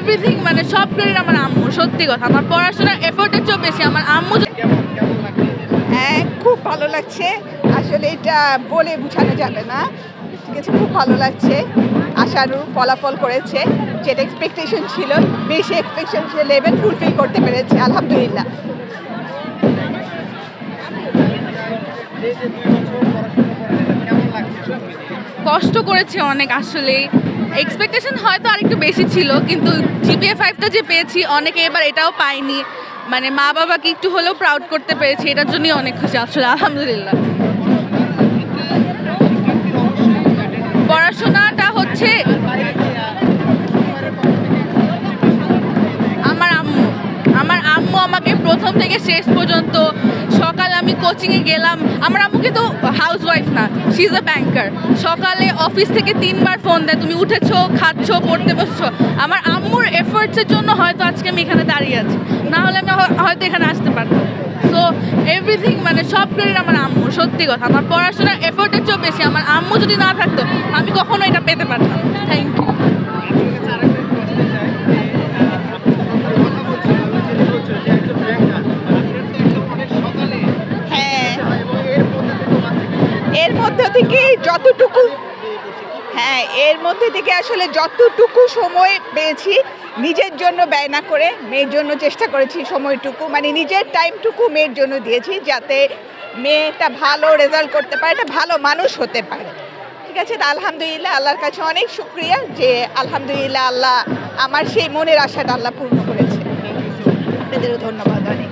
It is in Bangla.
এভরিথিং মানে সব ক্রেডিট আমার আম্মু, সত্যি কথা। আমার পড়াশোনার এফোর্টের চেয়েও বেশি আমার আম্মু। হ্যাঁ, খুব ভালো লাগছে, আসলে এটা বলে বোঝানো যাবে না। ঠিক আছে, খুব ভালো লাগছে। আশানুরূপ ফলাফল করেছে, যেটা এক্সপেকটেশন ছিল, বেশি এক্সপেকটেশন লেভেল ফুলফিল করতে পেরেছে, আলহামদুলিল্লাহ। কষ্ট করেছি অনেক, আসলে এক্সপেকটেশন হয়তো আরেকটু বেশি ছিল, কিন্তু জিপিএ 5টা যে পেয়েছি, অনেকে এবার এটাও পাইনি। মানে মা বাবাকে একটু হলেও প্রাউড করতে পেরেছি, এটার জন্যই অনেক খুশি আসলে, আলহামদুলিল্লাহ। পড়াশোনাটা হচ্ছে আমার আম্মু আমাকে প্রথম থেকে শেষ পর্যন্ত, সকালে আমি কোচিংয়ে গেলাম, আমার আম্মু কিন্তু হাউস ওয়াইফ না, শি ইজ আ ব্যাংকার। সকালে অফিস থেকে 3বার ফোন দেয়, তুমি উঠেছো, খাচ্ছো, পড়তে বসছো। আমার আম্মুর এফোর্টসের জন্য হয়তো আজকে আমি এখানে দাঁড়িয়ে আছি, না হলে আমি হয়তো এখানে আসতে পারতাম। সো এভরিথিং মানে সব ক্রেডিট আমার আম্মু, সত্যি কথা। আমার পড়াশোনার এফোর্টের চেয়েও বেশি আমার আম্মু যদি না থাকতো, আমি কখনো এটা পেতে পারতাম। Thank you. এর মধ্যে থেকে যতটুকু এর মধ্যে থেকে আসলে যতটুকু সময় পেয়েছি, নিজের জন্য ব্যয় না করে মেয়ের জন্য চেষ্টা করেছি। সময়টুকু মানে নিজের টাইমটুকু মেয়ের জন্য দিয়েছি, যাতে মেয়েটা ভালো রেজাল্ট করতে পারে, একটা ভালো মানুষ হতে পারে। ঠিক আছে, তা আলহামদুলিল্লাহ, আল্লাহর কাছে অনেক শুকরিয়া যে আলহামদুলিল্লাহ আল্লাহ আমার সেই মনের আশাটা আল্লাহ পূর্ণ করেছে। আপনাদেরও ধন্যবাদ অনেক।